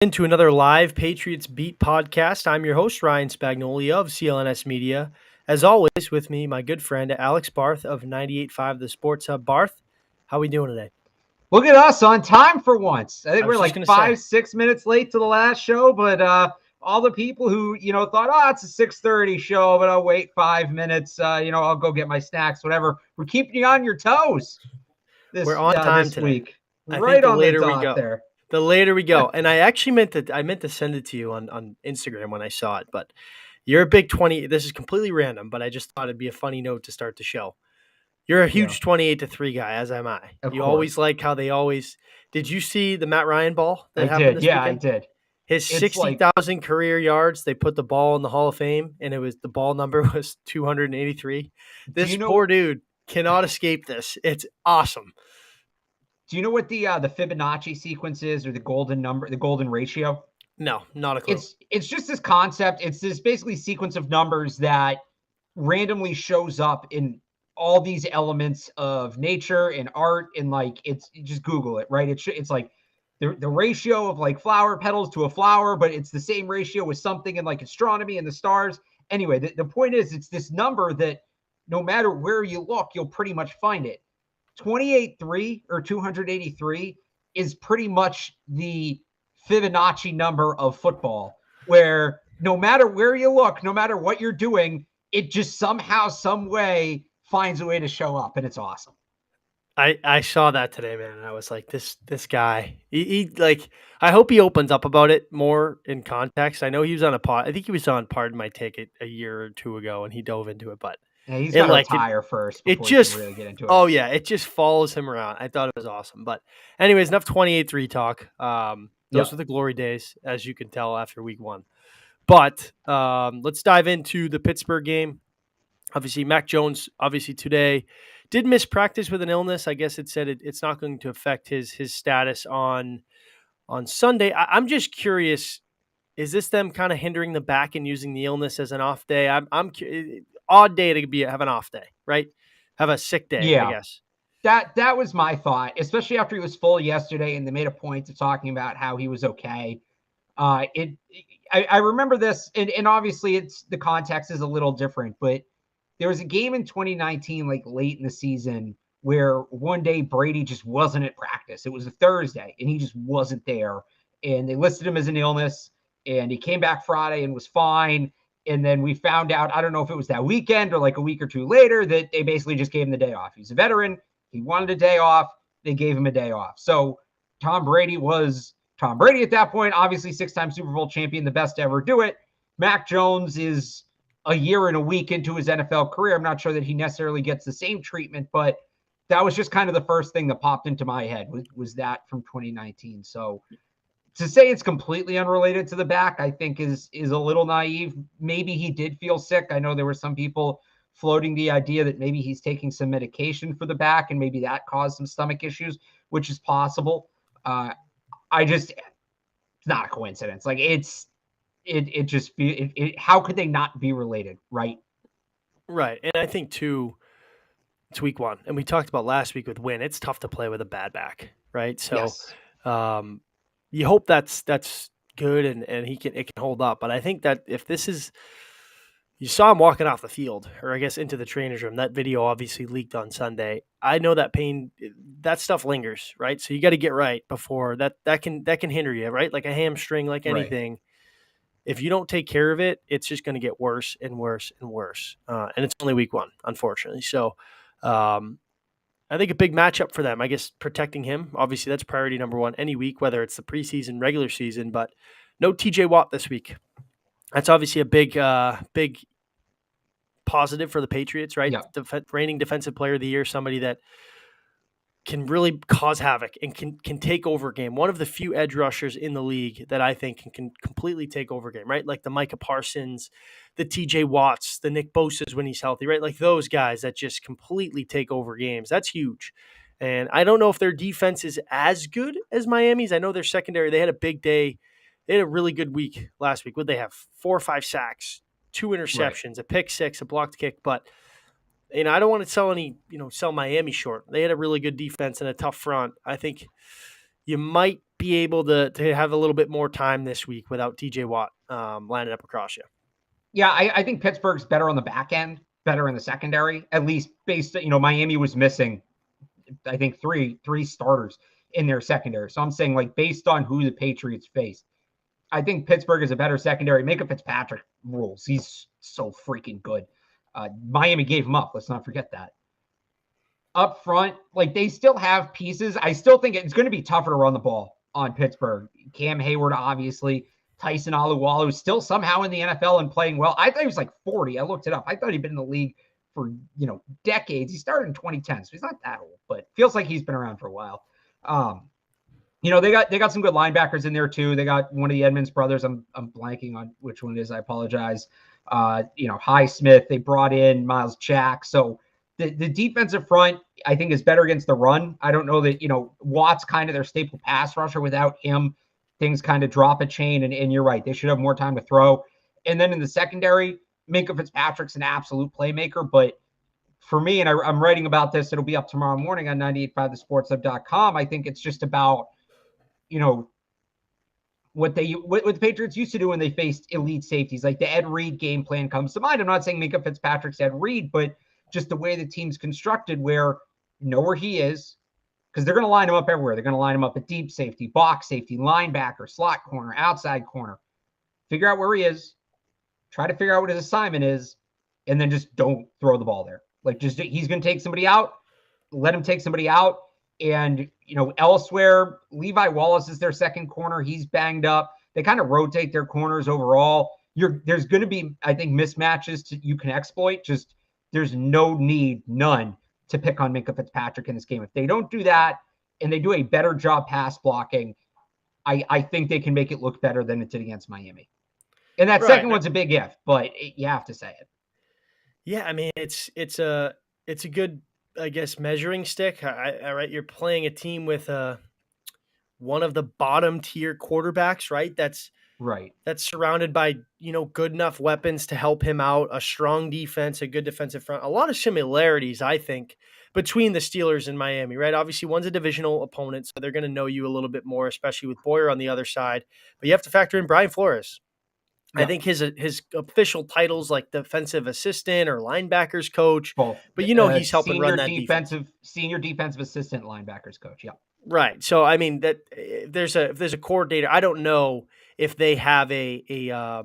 Into another live Patriots Beat podcast. I'm your host, Ryan Spagnoli of CLNS Media. As always, with me, my good friend, Alex Barth of 98.5 The Sports Hub. Barth, how we doing today? Look at us on time for once. I think we're like going to 5-6 minutes late to the last show, but all the people who, thought, oh, it's a 6:30 show, but I'll wait 5 minutes. I'll go get my snacks, whatever. We're keeping you on your toes We're on time this today. week. I Right think the on the later we dot go. there. The later we go. And I actually meant to send it to you on Instagram when I saw it, but you're a big 20. This is completely random, but I just thought it'd be a funny note to start the show. You're a huge 28-3 guy, as am I. Of You course. always like how they always. Did you see the Matt Ryan ball that happened did. this Yeah, weekend? I did. His 60,000 career yards, they put the ball in the Hall of Fame, and the ball number was 283. This poor dude cannot escape this. It's awesome. Do you know what the Fibonacci sequence is, or the golden ratio? No, not a clue. It's just this concept. It's this basically sequence of numbers that randomly shows up in all these elements of nature and art, and just Google it, right? It's like the ratio of like flower petals to a flower, but it's the same ratio with something in like astronomy and the stars. Anyway, the point is, it's this number that no matter where you look, you'll pretty much find it. 28.3 or 283 is pretty much the Fibonacci number of football, where no matter where you look, no matter what you're doing, it just somehow, some way finds a way to show up, and it's awesome. I saw that today, man, and I was like, this guy, he like, I hope he opens up about it more in context. I know he was on a pod. I think he was on Pardon My Take a year or two ago, and he dove into it, but yeah, he's got to retire first before he can really get into it. Oh, yeah, it just follows him around. I thought it was awesome. But anyways, enough 28-3 talk. Those were the glory days, as you can tell, after week one. But let's dive into the Pittsburgh game. Obviously, Mac Jones, today, did miss practice with an illness. I guess it said it's not going to affect his status on Sunday. I'm just curious, is this them kind of hindering the back and using the illness as an off day? I'm odd day to have an off day, right? Have a sick day, I guess. That was my thought, especially after he was full yesterday and they made a point of talking about how he was okay. I remember this, and obviously it's the context is a little different, but there was a game in 2019, like late in the season, where one day Brady just wasn't at practice. It was a Thursday and he just wasn't there, and they listed him as an illness, and he came back Friday and was fine. And then we found out, I don't know if it was that weekend or like a week or two later, that they basically just gave him the day off. He's a veteran. He wanted a day off. They gave him a day off. So Tom Brady was Tom Brady at that point, obviously 6-time Super Bowl champion, the best to ever do it. Mac Jones is a year and a week into his NFL career. I'm not sure that he necessarily gets the same treatment, but that was just kind of the first thing that popped into my head was that from 2019. So to say it's completely unrelated to the back, I think is a little naive. Maybe he did feel sick. I know there were some people floating the idea that maybe he's taking some medication for the back and maybe that caused some stomach issues, which is possible. It's not a coincidence. Like how could they not be related, right? Right. And I think too, it's week one, and we talked about last week with Wynn. It's tough to play with a bad back, right? So, yes. You hope that's good and it can hold up. But I think that if this is, you saw him walking off the field, or I guess into the trainer's room. That video obviously leaked on Sunday. I know that pain, that stuff lingers, right? So you got to get right before that can hinder you, right? Like a hamstring, like anything. Right. If you don't take care of it, it's just going to get worse and worse and worse. And it's only week one, unfortunately. So I think a big matchup for them, I guess, protecting him. Obviously, that's priority number one any week, whether it's the preseason, regular season. But no TJ Watt this week. That's obviously a big positive for the Patriots, right? Yeah. Reigning defensive player of the year, somebody that can really cause havoc and can take over a game. One of the few edge rushers in the league that I think can completely take over a game, right? Like the Micah Parsons, the TJ Watts, the Nick Bosa's when he's healthy, right? Like those guys that just completely take over games. That's huge. And I don't know if their defense is as good as Miami's. I know their secondary, they had a big day. They had a really good week last week. Would they have 4 or 5 sacks, 2 interceptions, a pick six, a blocked kick, but I don't want to sell Miami short. They had a really good defense and a tough front. I think you might be able to have a little bit more time this week without TJ Watt lining up across you. Yeah, I think Pittsburgh's better on the back end, better in the secondary, at least based, Miami was missing, I think, three starters in their secondary. So I'm saying, like, based on who the Patriots faced, I think Pittsburgh is a better secondary. Micah Fitzpatrick rules. He's so freaking good. Miami gave him up. Let's not forget that. Up front, like, they still have pieces. I still think it's going to be tougher to run the ball on Pittsburgh. Cam Hayward, obviously. Tyson Aluwalu still somehow in the NFL and playing well. I thought he was like 40. I looked it up. I thought he'd been in the league for, decades. He started in 2010, so he's not that old, but feels like he's been around for a while. They got some good linebackers in there too. They got one of the Edmonds brothers. I'm blanking on which one it is. I apologize. Highsmith. They brought in Miles Jack. So the defensive front, I think, is better against the run. I don't know that, Watt's kind of their staple pass rusher. Without him, things kind of drop a chain, and you're right. They should have more time to throw. And then in the secondary, Minkah Fitzpatrick's an absolute playmaker. But for me, and I'm writing about this, it'll be up tomorrow morning on 985thesportshub.com. I think it's just about, what the Patriots used to do when they faced elite safeties. Like the Ed Reed game plan comes to mind. I'm not saying Minkah Fitzpatrick's Ed Reed, but just the way the team's constructed, where where he is, because they're going to line him up everywhere. They're going to line him up at deep safety, box safety, linebacker, slot corner, outside corner. Figure out where he is. Try to figure out what his assignment is, and then just don't throw the ball there. Like, he's going to take somebody out. Let him take somebody out. And, elsewhere, Levi Wallace is their second corner. He's banged up. They kind of rotate their corners overall. There's going to be, I think, mismatches you can exploit. Just there's none to pick on Minkah Fitzpatrick in this game. If they don't do that and they do a better job pass blocking, I think they can make it look better than it did against Miami. And that second one's a big if, but you have to say it. Yeah, I mean, it's a good, I guess, measuring stick. Right, you're playing a team with one of the bottom tier quarterbacks, right? That's surrounded by, good enough weapons to help him out, a strong defense, a good defensive front, a lot of similarities, I think, between the Steelers and Miami, right? Obviously, one's a divisional opponent, so they're going to know you a little bit more, especially with Boyer on the other side. But you have to factor in Brian Flores. Yeah. I think his official titles like defensive assistant or linebackers coach, both. But he's helping run that defense. Senior defensive assistant linebackers coach. Yeah. Right. So I mean that if there's a coordinator, I don't know if they have a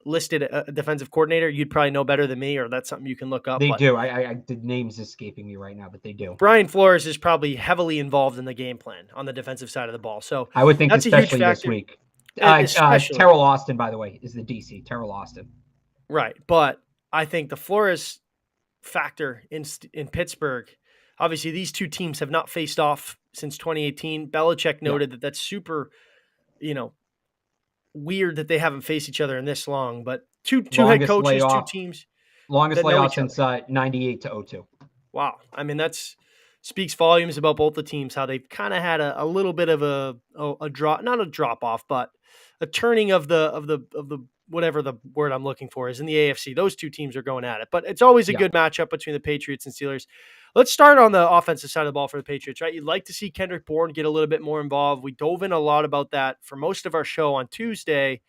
listed a defensive coordinator. You'd probably know better than me, or that's something you can look up. They do. The name's escaping me right now, but they do. Brian Flores is probably heavily involved in the game plan on the defensive side of the ball. So I would think that's especially a huge factor this week. Terrell Austin, by the way, is the DC. Terrell Austin. Right. But I think the Flores factor in Pittsburgh, obviously these two teams have not faced off since 2018. Belichick noted that that's super, weird that they haven't faced each other in this long. But two head coaches, two teams. Longest layoff since 98 to 02. Wow. I mean, that's speaks volumes about both the teams, how they've kind of had a little bit of a drop, not a drop off, but a turning of the whatever the word I'm looking for is in the AFC. Those two teams are going at it, but it's always a good matchup between the Patriots and Steelers. Let's start on the offensive side of the ball for the Patriots, right? You'd like to see Kendrick Bourne get a little bit more involved. We dove in a lot about that for most of our show on Tuesday.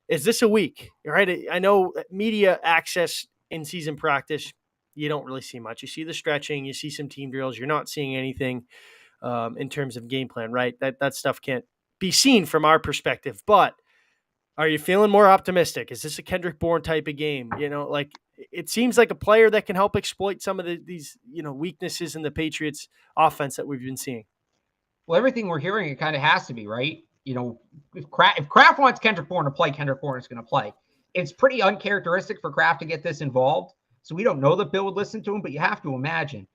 Is this a week, right? I know media access in season practice, you don't really see much. You see the stretching, you see some team drills. You're not seeing anything in terms of game plan, right? That stuff can't be seen from our perspective. But are you feeling more optimistic? Is this a Kendrick Bourne type of game? It seems like a player that can help exploit some of these weaknesses in the Patriots offense that we've been seeing. Well, everything we're hearing, it kind of has to be, right? If Kraft wants Kendrick Bourne to play, Kendrick Bourne is going to play. It's pretty uncharacteristic for Kraft to get this involved. So we don't know that Bill would listen to him, but you have to imagine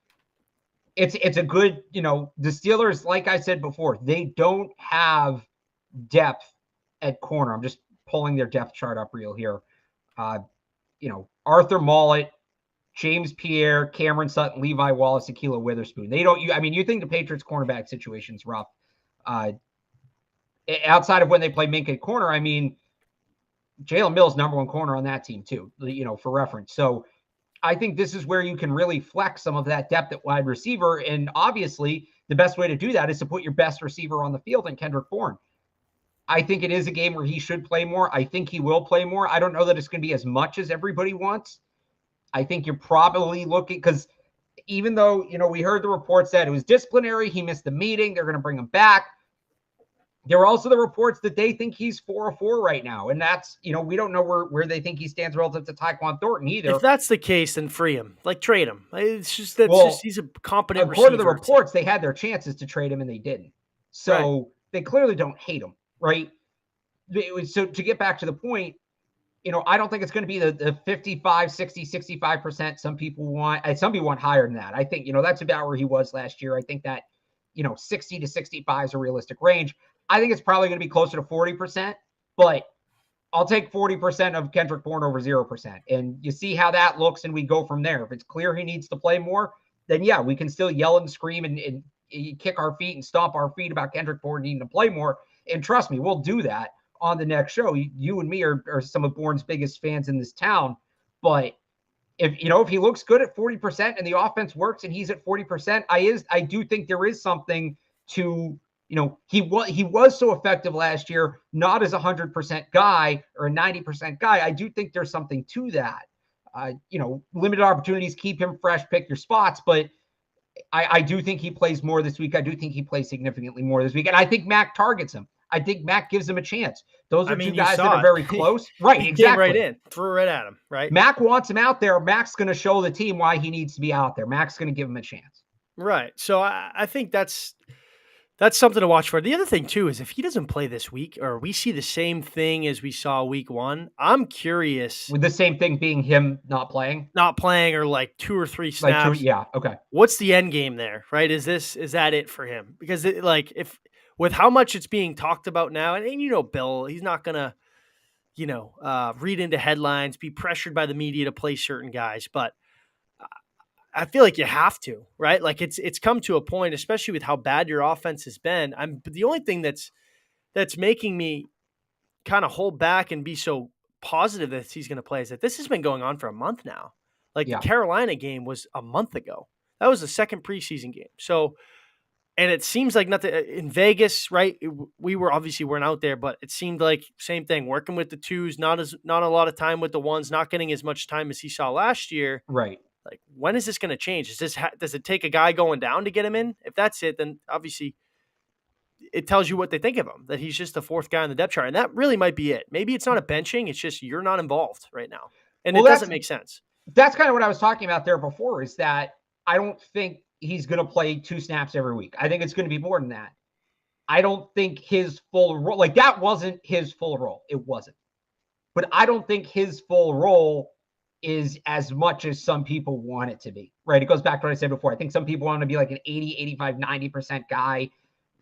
it's a good, the Steelers, like I said before, they don't have depth at corner. I'm just pulling their depth chart up real here. Arthur Mollett, James Pierre, Cameron Sutton, Levi Wallace, Ahkello Witherspoon. You think the Patriots cornerback situation is rough. Outside of when they play Minkah corner, Jalen Mills, number one corner on that team too, for reference. So I think this is where you can really flex some of that depth at wide receiver. And obviously the best way to do that is to put your best receiver on the field in Kendrick Bourne. I think it is a game where he should play more. I think he will play more. I don't know that it's going to be as much as everybody wants. I think you're probably looking, because even though, we heard the reports that it was disciplinary, he missed the meeting, they're going to bring him back. There are also the reports that they think he's 4-4 right now. And that's, we don't know where they think he stands relative to Tyquan Thornton either. If that's the case, then free him. Like, trade him. It's just he's a competent receiver. According to the reports, they had their chances to trade him and they didn't. So They clearly don't hate him, right? So to get back to the point, I don't think it's going to be the 55, 60, 65% some people want. Some people want higher than that. I think, that's about where he was last year. I think that, 60 to 65 is a realistic range. I think it's probably going to be closer to 40%, but I'll take 40% of Kendrick Bourne over 0%. And you see how that looks, and we go from there. If it's clear he needs to play more, then yeah, we can still yell and scream and kick our feet and stomp our feet about Kendrick Bourne needing to play more. And trust me, we'll do that on the next show. You and me are some of Bourne's biggest fans in this town. But if he looks good at 40% and the offense works and he's at 40%, I do think there is something to, he was so effective last year, not as a 100% guy or a 90% guy. I do think there's something to that. Limited opportunities, keep him fresh, pick your spots, but I do think he plays more this week. I do think he plays significantly more this week. And I think Mac targets him. I think Mac gives him a chance. Those are two guys that are very close. Right, he exactly. Came right in, threw right at him, right? Mac wants him out there. Mac's going to show the team why he needs to be out there. Mac's going to give him a chance. Right. So I think that's something to watch for. The other thing, too, is if he doesn't play this week or we see the same thing as we saw week one, I'm curious. With the same thing being him not playing? Not playing or like 2 or 3 snaps. Yeah, okay. What's the end game there, right? Is that it for him? Because if with how much it's being talked about now, and Bill, he's not going to, read into headlines, be pressured by the media to play certain guys, but I feel like you have to, right? Like it's come to a point, especially with how bad your offense has been. The only thing that's making me kind of hold back and be so positive that he's going to play is that this has been going on for a month now. Like the Carolina game was a month ago. That was the second preseason game. So, and it seems like nothing in Vegas, right? We weren't out there, but it seemed like same thing, working with the twos, not a lot of time with the ones, not getting as much time as he saw last year. Right. Like, when is this going to change? Does it take a guy going down to get him in? If that's it, then obviously it tells you what they think of him, that he's just the fourth guy on the depth chart. And that really might be it. Maybe it's not a benching. It's just you're not involved right now. And it doesn't make sense. That's kind of what I was talking about there before, is that I don't think he's going to play 2 snaps every week. I think it's going to be more than that. I don't think his full role, like that wasn't his full role. It wasn't. But I don't think his full role is as much as some people want it to be, right? It goes back to what I said before. I think some people want to be like an 80, 85, 90% guy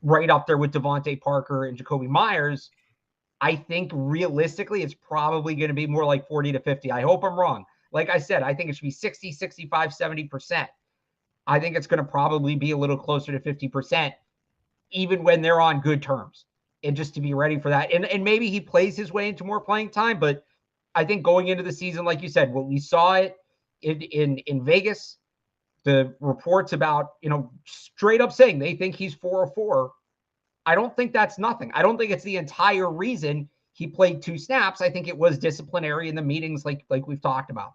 right up there with Devontae Parker and Jacoby Myers. I think realistically, it's probably going to be more like 40 to 50. I hope I'm wrong. Like I said, I think it should be 60, 65, 70%. I think it's going to probably be a little closer to 50%, even when they're on good terms. And just to be ready for that. And maybe he plays his way into more playing time, but I think going into the season, like you said, when we saw it in Vegas, the reports about, straight up saying they think he's 4-4. I don't think that's nothing. I don't think it's the entire reason he played 2 snaps. I think it was disciplinary in the meetings like we've talked about.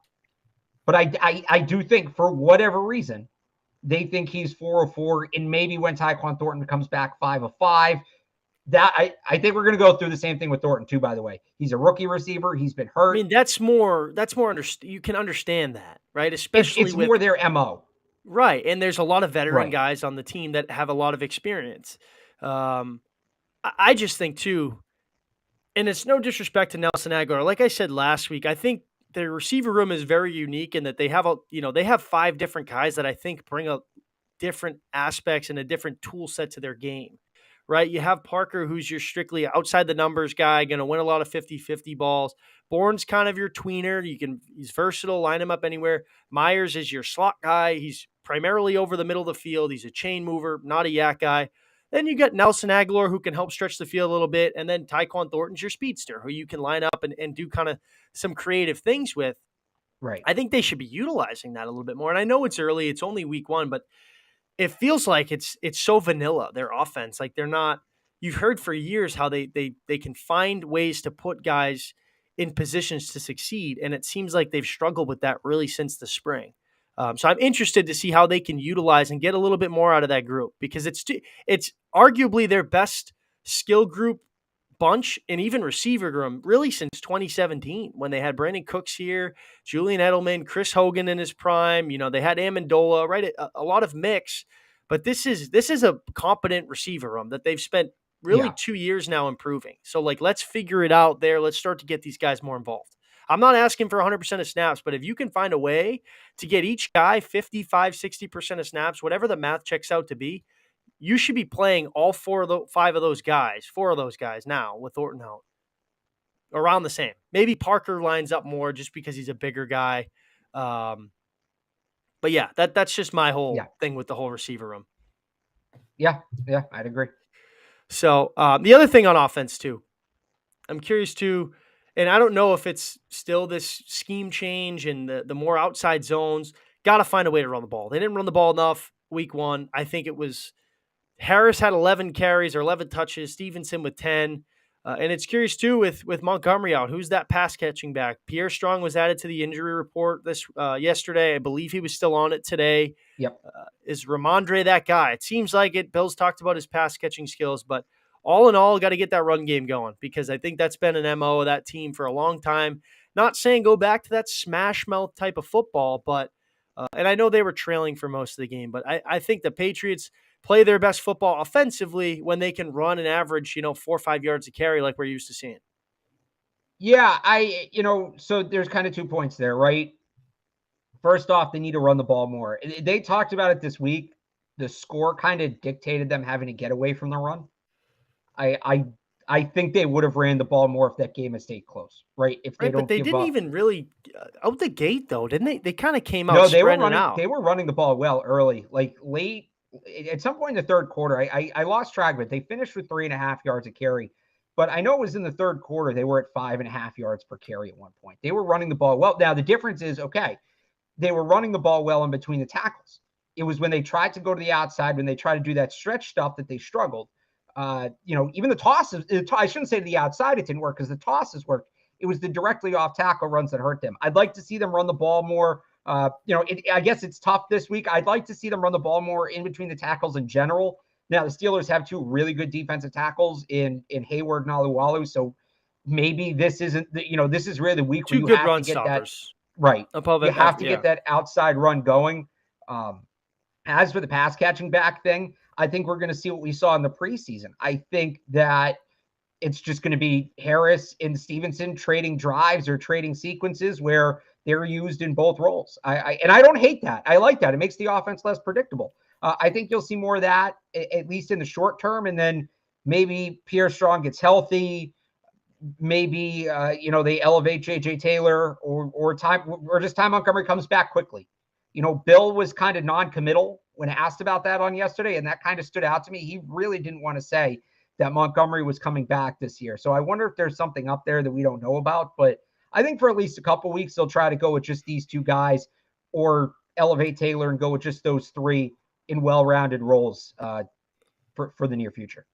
But I do think for whatever reason, they think he's 4-4. And maybe when Tyquan Thornton comes back 5-5, that I think we're going to go through the same thing with Thornton too, by the way. He's a rookie receiver. He's been hurt. I mean, that's more you can understand that, right? Especially it's more their MO. Right. And there's a lot of veteran guys on the team that have a lot of experience. I just think too, and it's no disrespect to Nelson Aguilar. Like I said last week, I think the receiver room is very unique in that they have 5 different guys that I think bring up different aspects and a different tool set to their game. Right? You have Parker, who's your strictly outside the numbers guy, going to win a lot of 50-50 balls. Bourne's kind of your tweener. He's versatile, line him up anywhere. Myers is your slot guy. He's primarily over the middle of the field. He's a chain mover, not a yak guy. Then you got Nelson Aguilar, who can help stretch the field a little bit. And then Tyquan Thornton's your speedster, who you can line up and do kind of some creative things with. Right. I think they should be utilizing that a little bit more. And I know it's early. It's only week 1, but it feels like it's so vanilla, their offense. Like they're not. You've heard for years how they can find ways to put guys in positions to succeed, and it seems like they've struggled with that really since the spring. So I'm interested to see how they can utilize and get a little bit more out of that group, because it's arguably their best skill group bunch and even receiver room really since 2017, when they had Brandon Cooks here, Julian Edelman, Chris Hogan in his prime. They had Amendola, right? A lot of mix, but this is a competent receiver room that they've spent really Yeah. 2 years now improving. So like, let's figure it out there. Let's start to get these guys more involved. I'm not asking for 100% of snaps, but if you can find a way to get each guy 55, 60% of snaps, whatever the math checks out to be, you should be playing all four of those guys now with Thornton out around the same. Maybe Parker lines up more just because he's a bigger guy. But yeah, that's just my whole thing with the whole receiver room. Yeah, I'd agree. So the other thing on offense too, I'm curious too, and I don't know if it's still this scheme change and the more outside zones. Got to find a way to run the ball. They didn't run the ball enough week one. I think it was Harris had 11 carries or 11 touches, Stevenson with 10. And it's curious, too, with Montgomery out. Who's that pass-catching back? Pierre Strong was added to the injury report yesterday. I believe he was still on it today. Yep. Is Ramondre that guy? It seems like it. Bill's talked about his pass-catching skills, but all in all, got to get that run game going, because I think that's been an MO of that team for a long time. Not saying go back to that smash mouth type of football, but and I know they were trailing for most of the game, but I think the Patriots play their best football offensively when they can run and average, 4 or 5 yards a carry like we're used to seeing. Yeah, so there's kind of 2 points there, right? First off, they need to run the ball more. They talked about it this week. The score kind of dictated them having to get away from the run. I think they would have ran the ball more if that game had stayed close, right? If they don't but they didn't even really out the gate though, didn't they? They kind of came out. No, they were running. They were running the ball well early, like late. At some point in the third quarter, I lost track of it. They finished with 3.5 yards a carry, but I know it was in the third quarter. They were at 5.5 yards per carry at one point. They were running the ball well. Now the difference is, they were running the ball well in between the tackles. It was when they tried to go to the outside, when they tried to do that stretch stuff, that they struggled. Even the tosses, I shouldn't say to the outside, it didn't work, because the tosses worked. It was the directly off tackle runs that hurt them. I'd like to see them run the ball more. I guess it's tough this week. I'd like to see them run the ball more in between the tackles in general. Now, the Steelers have 2 really good defensive tackles in Hayward and Alualu. So maybe this isn't, this is really the week where you have to get stoppers. That right. You have to get that outside run going. As for the pass catching back thing, I think we're going to see what we saw in the preseason. I think that it's just going to be Harris and Stevenson trading drives or trading sequences where they're used in both roles. And I don't hate that. I like that. It makes the offense less predictable. I think you'll see more of that, at least in the short term. And then maybe Pierre Strong gets healthy. Maybe, they elevate J.J. Taylor or just Ty Montgomery comes back quickly. Bill was kind of non-committal when asked about that on yesterday, and that kind of stood out to me. He really didn't want to say that Montgomery was coming back this year. So I wonder if there's something up there that we don't know about. But I think for at least a couple weeks, they'll try to go with just these 2 guys, or elevate Taylor and go with just those 3 in well-rounded roles for the near future.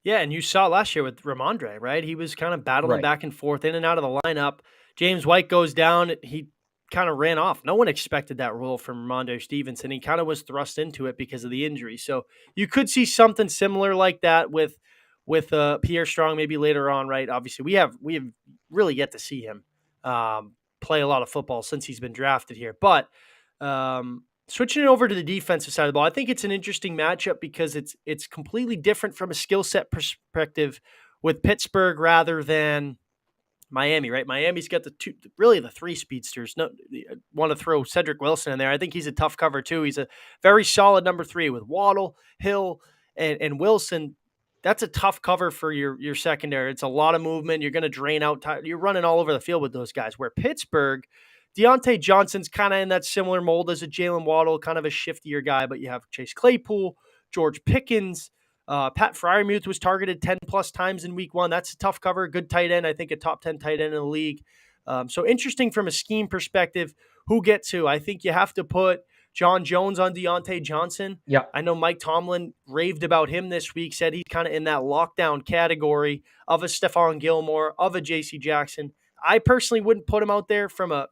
Yeah, and you saw last year with Ramondre, right? He was kind of battling back and forth in and out of the lineup. James White goes down. He kind of ran off. No one expected that role from Ramondre Stevenson. He kind of was thrust into it because of the injury. So you could see something similar like that with Pierre Strong maybe later on, right? Obviously, we have really yet to see him play a lot of football since he's been drafted here. But switching it over to the defensive side of the ball, I think it's an interesting matchup because it's completely different from a skill set perspective with Pittsburgh rather than Miami, right? Miami's got the 3 speedsters. No, want to throw Cedric Wilson in there. I think he's a tough cover too. He's a very solid number 3 with Waddle, Hill, and Wilson. That's a tough cover for your secondary. It's a lot of movement. You're going to drain out. You're running all over the field with those guys. Where Pittsburgh, Deontay Johnson's kind of in that similar mold as a Jalen Waddle, kind of a shiftier guy, but you have Chase Claypool, George Pickens, Pat Freiermuth was targeted 10 plus times in week 1. That's a tough cover. Good tight end. I think a top 10 tight end in the league. So interesting from a scheme perspective, who gets who. I think you have to put John Jones on Deontay Johnson. Yep. I know Mike Tomlin raved about him this week, said he's kind of in that lockdown category of a Stephon Gilmore, of a J.C. Jackson. I personally wouldn't put him out there from a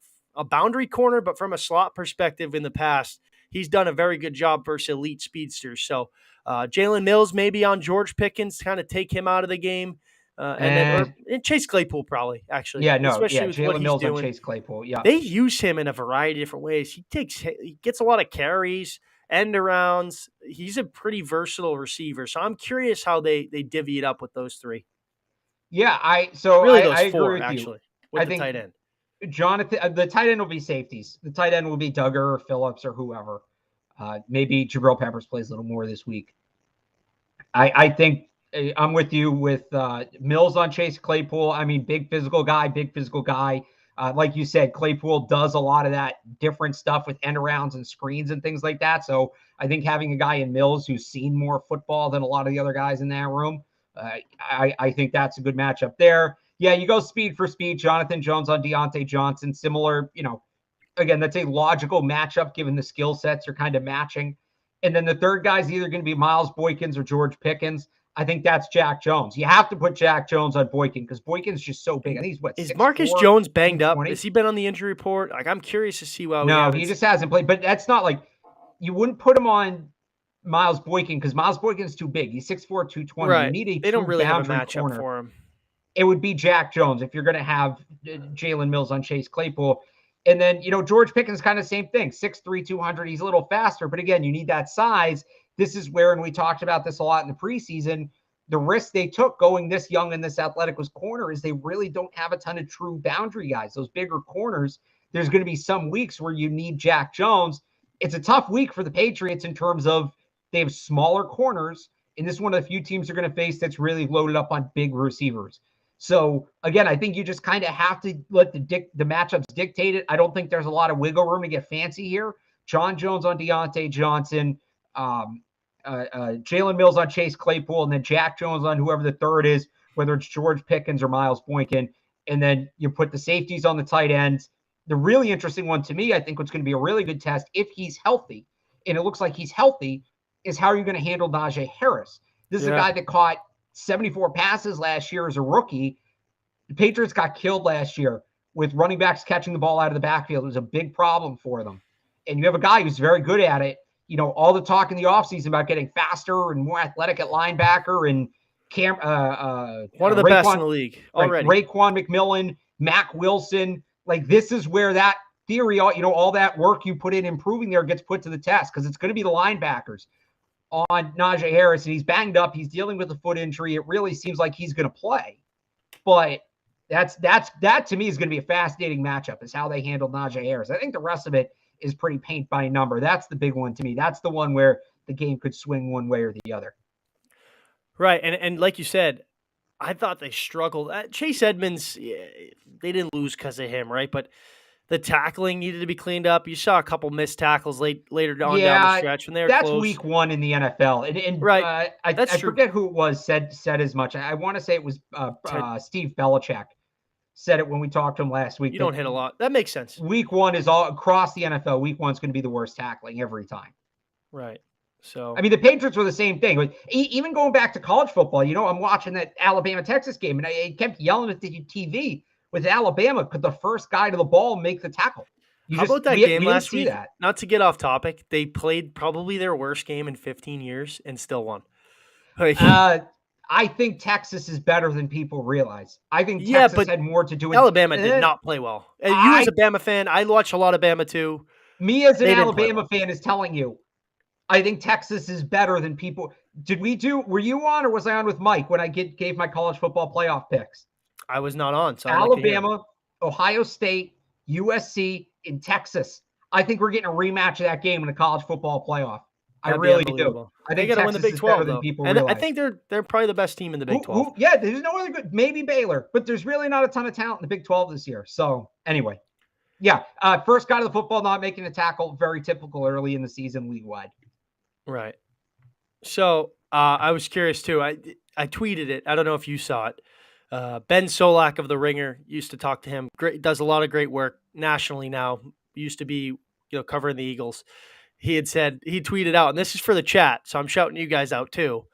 boundary corner, but from a slot perspective in the past, he's done a very good job versus elite speedsters. So Jalen Mills maybe on George Pickens, kind of take him out of the game. And Chase Claypool probably, actually, especially with what Jalen he's Mills on doing. Chase Claypool. Yeah. They use him in a variety of different ways. He gets a lot of carries, end arounds. He's a pretty versatile receiver. So I'm curious how they divvy it up with those three. Yeah, I Those agree four, with actually, you. with I the think tight end. Jonathan, the tight end will be safeties. The tight end will be Duggar or Phillips or whoever. Maybe Jabril Peppers plays a little more this week. I think I'm with you with Mills on Chase Claypool. I mean, big physical guy. Like you said, Claypool does a lot of that different stuff with end arounds and screens and things like that. So I think having a guy in Mills who's seen more football than a lot of the other guys in that room, I think that's a good matchup there. Yeah, you go speed for speed. Jonathan Jones on Deontay Johnson. Similar, again, that's a logical matchup given the skill sets are kind of matching. And then the third guy's either going to be Miles Boykins or George Pickens. I think that's Jack Jones. You have to put Jack Jones on Boykin because Boykin's just so big. I think he's Is 6'4", Marcus Jones banged up? 220? Has he been on the injury report? Like, I'm curious to see why we No, haven't. he just hasn't played. But that's not like you wouldn't put him on Miles Boykin because Miles Boykin's too big. He's 6'4", 220. Right. You need a they don't really have a boundary matchup corner for him. It would be Jack Jones if you're going to have Jalen Mills on Chase Claypool. And then, George Pickens kind of same thing, 6'3", 200. He's a little faster, but again, you need that size. This is where, and we talked about this a lot in the preseason, the risk they took going this young and this athletic was corner is they really don't have a ton of true boundary guys. Those bigger corners, there's going to be some weeks where you need Jack Jones. It's a tough week for the Patriots in terms of they have smaller corners, and this is one of the few teams they're going to face that's really loaded up on big receivers. So, again, I think you just kind of have to let the matchups dictate it. I don't think there's a lot of wiggle room to get fancy here. John Jones on Deontay Johnson, Jalen Mills on Chase Claypool, and then Jack Jones on whoever the third is, whether it's George Pickens or Miles Boykin. And then you put the safeties on the tight ends. The really interesting one to me, I think what's going to be a really good test if he's healthy, and it looks like he's healthy, is how are you going to handle Najee Harris? This is a guy that caught 74 passes last year as a rookie. The Patriots got killed last year with running backs catching the ball out of the backfield. It was a big problem for them. And you have a guy who's very good at it. All the talk in the offseason about getting faster and more athletic at linebacker and one of the best in the league already. Raekwon McMillan, Mac Wilson. Like, this is where that theory, all that work you put in improving there gets put to the test because it's going to be the linebackers on Najee Harris, and he's banged up. He's dealing with a foot injury. It really seems like he's going to play. But that to me is going to be a fascinating matchup is how they handle Najee Harris. I think the rest of it is pretty paint by number. That's the big one to me. That's the one where the game could swing one way or the other. Right. And like you said, I thought they struggled. Chase Edmonds, they didn't lose because of him, right? But the tackling needed to be cleaned up. You saw a couple missed tackles later on down the stretch when they were that's close. Week 1 in the NFL. And right. I forget who it was said as much. I want to say it was Steve Belichick said it when we talked to him last week. You don't hit a lot. That makes sense. Week 1 is all across the NFL. Week 1 is going to be the worst tackling every time. Right. So, I mean, the Patriots were the same thing. Even going back to college football, I'm watching that Alabama-Texas game, and I kept yelling at the TV with Alabama, could the first guy to the ball make the tackle? How about that game last week? Not to get off topic, they played probably their worst game in 15 years and still won. I think Texas is better than people realize. I think Texas had more to do with Alabama did not play well. You as a Bama fan, I watch a lot of Bama too. Me as an Alabama fan is telling you, I think Texas is better than people. Were you on or was I on with Mike when I gave my college football playoff picks? I was not on. So Alabama, Ohio State, USC, and Texas. I think we're getting a rematch of that game in the college football playoff. I really do. I think Texas win the Big 12 though. And I think they're probably the best team in the Big 12. There's no other good. Maybe Baylor, but there's really not a ton of talent in the Big 12 this year. So anyway, first guy to the football not making a tackle, very typical early in the season league wide. Right. So I was curious too. I tweeted it. I don't know if you saw it. Ben Solak of The Ringer used to talk to him. Great, does a lot of great work nationally now. Used to be, covering the Eagles. he tweeted out, and this is for the chat, so I'm shouting you guys out too.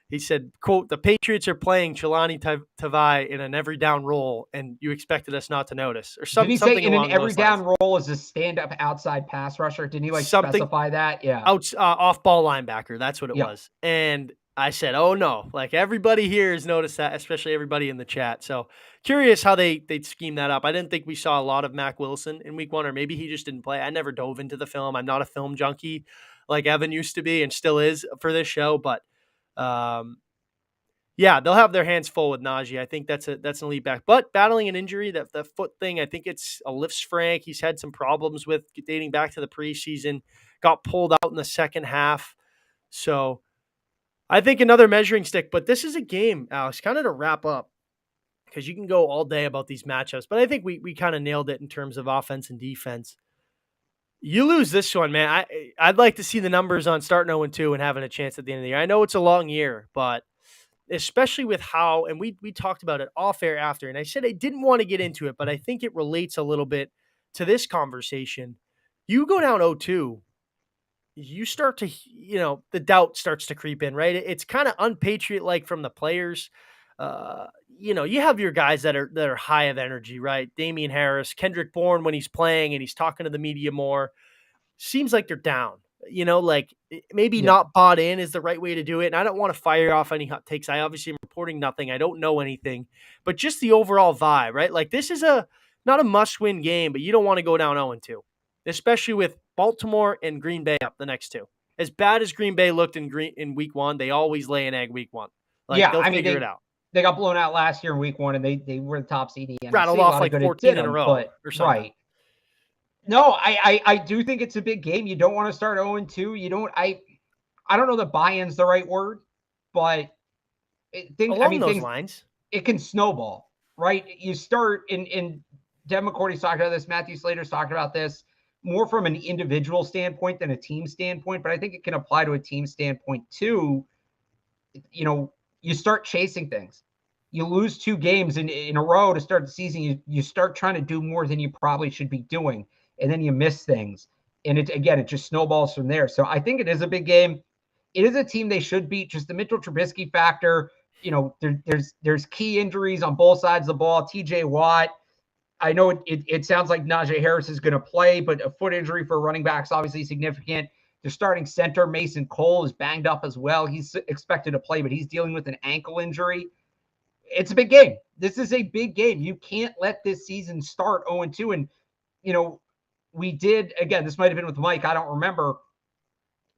He said, quote, "The Patriots are playing Chelani Tavai in an every down role, and you expected us not to notice," or Did he say something in an along every those lines. down role as a stand-up outside pass rusher? Didn't he like Something specify that? Yeah. off ball linebacker. That's what it Yeah. was. And I said, "Oh no!" Like everybody here has noticed that, especially everybody in the chat. So curious how they'd scheme that up. I didn't think we saw a lot of Mac Wilson in Week 1, or maybe he just didn't play. I never dove into the film. I'm not a film junkie like Evan used to be and still is for this show, but. Yeah, they'll have their hands full with Najee. I think that's an elite back. But battling an injury, that foot thing, I think it's a lift frank. He's had some problems with dating back to the preseason. Got pulled out in the second half. So I think another measuring stick. But this is a game, Alex, kind of to wrap up, because you can go all day about these matchups. But I think we kind of nailed it in terms of offense and defense. You lose this one, man. I'd like to see the numbers on starting 0-2 and having a chance at the end of the year. I know it's a long year, but especially with how, and we talked about it off air after, and I said I didn't want to get into it, but I think it relates a little bit to this conversation. You go down 0-2, you start to, the doubt starts to creep in, right? It's kind of unpatriot like from the players. You have your guys that are high of energy, right? Damian Harris, Kendrick Bourne, when he's playing and he's talking to the media more, seems like they're down. Like maybe Yeah. not bought in is the right way to do it. And I don't want to fire off any hot takes. I obviously am reporting nothing. I don't know anything, but just the overall vibe, right? Like this is not a must-win game, but you don't want to go down 0-2, especially with Baltimore and Green Bay up the next two. As bad as Green Bay looked in Week 1, they always lay an egg Week 1. Like they'll figure it out. They got blown out last year in Week 1, and they were the top seed in the NFC. Rattled off like 14 in a row or something. Right. No, I do think it's a big game. You don't want to start 0-2. You don't. I don't know that buy-in's the right word, but those lines, it can snowball, right? You start in Devin McCourty's talking about this. Matthew Slater's talking about this more from an individual standpoint than a team standpoint, but I think it can apply to a team standpoint too. You start chasing things. You lose 2 games in a row to start the season. You start trying to do more than you probably should be doing, and then you miss things. And it just snowballs from there. So I think it is a big game. It is a team they should beat. Just the Mitchell Trubisky factor. There's key injuries on both sides of the ball. TJ Watt. I know it sounds like Najee Harris is going to play, but a foot injury for running backs obviously significant. Their starting center, Mason Cole, is banged up as well. He's expected to play, but he's dealing with an ankle injury. It's a big game. This is a big game. You can't let this season start 0-2. And, we did, again, this might have been with Mike, I don't remember,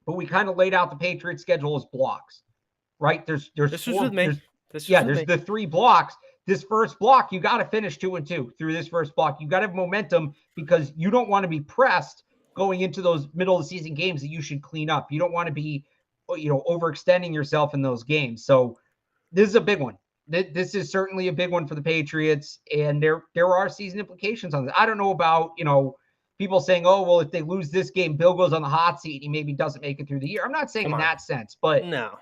but we kind of laid out the Patriots schedule as blocks, right? There's this was with me. There's the 3 blocks. This first block, you got to finish 2-2 through this first block. You got to have momentum because you don't want to be pressed going into those middle of the season games that you should clean up. You don't want to be, overextending yourself in those games. So this is a big one. This is certainly a big one for the Patriots, and there are season implications on this. I don't know about, people saying, oh, well, if they lose this game, Bill goes on the hot seat and he maybe doesn't make it through the year. I'm not saying in that sense, but no.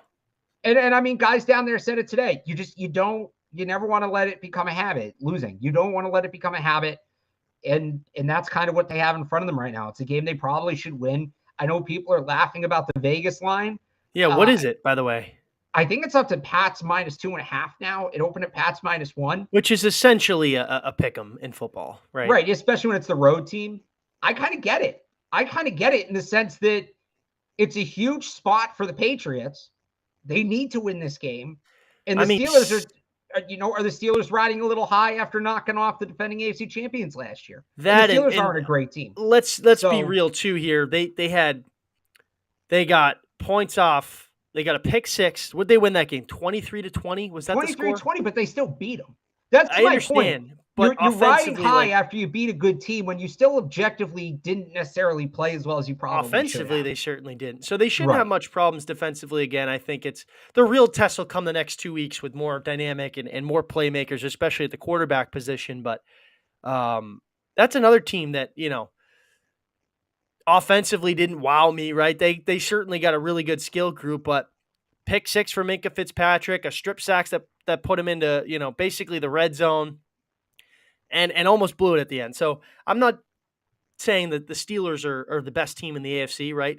And I mean, guys down there said it today. You never want to let it become a habit, losing. You don't want to let it become a habit. And that's kind of what they have in front of them right now. It's a game they probably should win. I know people are laughing about the Vegas line. Yeah. What is it, by the way? I think it's up to Pats -2.5 now. It opened at Pats -1. Which is essentially a pick 'em in football, right? Right. Especially when it's the road team. I kind of get it. In the sense that it's a huge spot for the Patriots. They need to win this game. And the Steelers are the Steelers riding a little high after knocking off the defending AFC champions last year? The Steelers aren't a great team. Let's be real too here. They got points off. They got a pick 6. Would they win that game? 23-20? Was that the score? 23-20, but they still beat them. That's I understand. Point. But you're riding high after you beat a good team when you still objectively didn't necessarily play as well as you probably offensively, should have. They certainly didn't. So they shouldn't have much problems defensively again. I think it's the real test will come the next 2 weeks with more dynamic and more playmakers, especially at the quarterback position. But that's another team that, offensively didn't wow me, right? They certainly got a really good skill group, but pick 6 for Minkah Fitzpatrick, a strip sacks that put him into, basically the red zone. And almost blew it at the end. So I'm not saying that the Steelers are the best team in the AFC, right?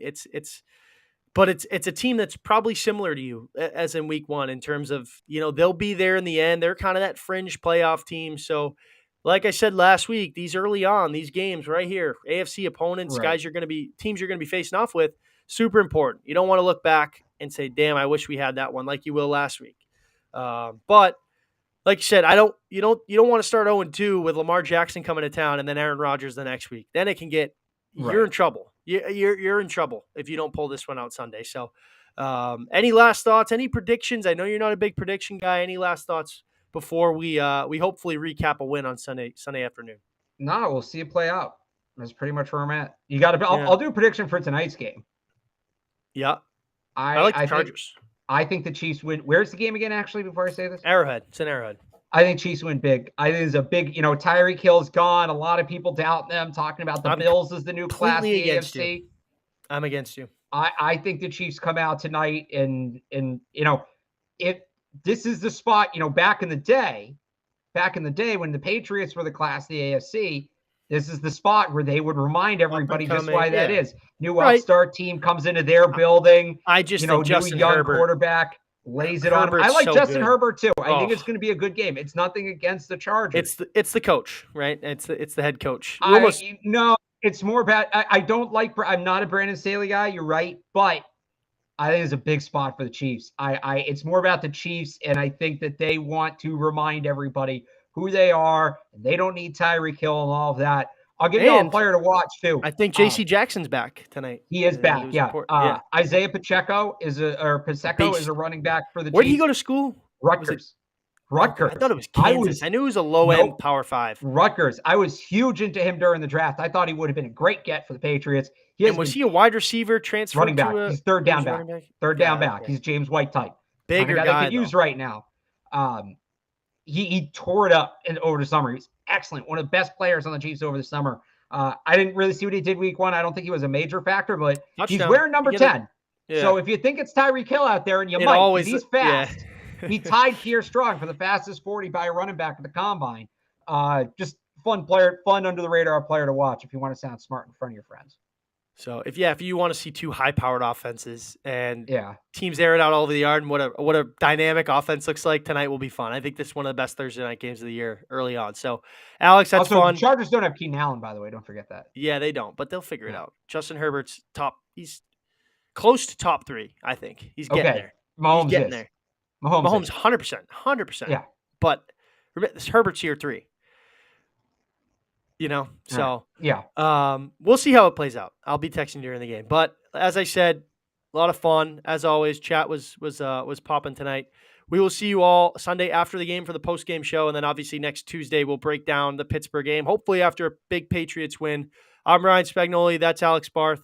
But it's a team that's probably similar to you as in week one in terms of, they'll be there in the end. They're kind of that fringe playoff team. So like I said last week, these early on, these games right here, AFC opponents, Right. teams you're going to be facing off with, super important. You don't want to look back and say, damn, I wish we had that one like you will last week. But like you said, you don't want to start 0-2 with Lamar Jackson coming to town and then Aaron Rodgers the next week. Then it can get, you're in trouble. You're in trouble if you don't pull this one out Sunday. So, any last thoughts? Any predictions? I know you're not a big prediction guy. Any last thoughts before we hopefully recap a win on Sunday afternoon? No, we'll see it play out. That's pretty much where I'm at. You got to. I'll do a prediction for tonight's game. Yeah, I like the Chargers. I think the Chiefs win. Where's the game again? Actually, before I say this, Arrowhead. It's in Arrowhead. I think Chiefs win big. I think it's a big. Tyreek Hill's gone. A lot of people doubt them, talking about the Bills as the new class in the AFC. I'm against you. I think the Chiefs come out tonight, and if this is the spot, back in the day when the Patriots were the class of the AFC, this is the spot where they would remind everybody just why that is. New upstart team comes into their building. I just think Justin young Herbert, quarterback lays it on him. I like Justin Herbert too. I think it's going to be a good game. It's nothing against the Chargers. It's the coach, right? It's the head coach. No, it's more about. I don't like. I'm not a Brandon Staley guy. You're right, but I think it's a big spot for the Chiefs. It's more about the Chiefs, and I think that they want to remind everybody who they are. They don't need Tyreek Hill and all of that. I'll give you a player to watch too. I think J.C. Jackson's back tonight. He is back. Yeah. Isaiah Pacheco is a running back for the Chiefs. Where did he go to school? Rutgers. I thought it was Kansas. I knew he was a low-end Power 5. Rutgers. I was huge into him during the draft. I thought he would have been a great get for the Patriots. Was he a wide receiver transfer? Running back. He's third down back. Third down back. He's James White type. Bigger guy they could use right now. He tore it up over the summer. He's excellent. One of the best players on the Chiefs over the summer. I didn't really see what he did week one. I don't think he was a major factor, but he's wearing number 10. So if you think it's Tyreek Hill out there, and you might, he's fast. He tied Kier Strong for the fastest 40 by a running back at the combine. Just fun under the radar player to watch if you want to sound smart in front of your friends. So if you want to see two high-powered offenses and teams air it out all over the yard, and what a dynamic offense looks like tonight will be fun. I think this is one of the best Thursday night games of the year early on. So, Alex, that's fun. The Chargers don't have Keenan Allen, by the way. Don't forget that. Yeah, they don't, but they'll figure it out. Justin Herbert's he's close to top 3, I think. He's getting there. Mahomes getting there. Mahomes 100%. Yeah. But Herbert's year 3. So we'll see how it plays out. I'll be texting during the game. But as I said, a lot of fun as always. Chat was popping tonight. We will see you all Sunday after the game for the post game show, and then obviously next Tuesday we'll break down the Pittsburgh game. Hopefully after a big Patriots win. I'm Ryan Spagnoli. That's Alex Barth.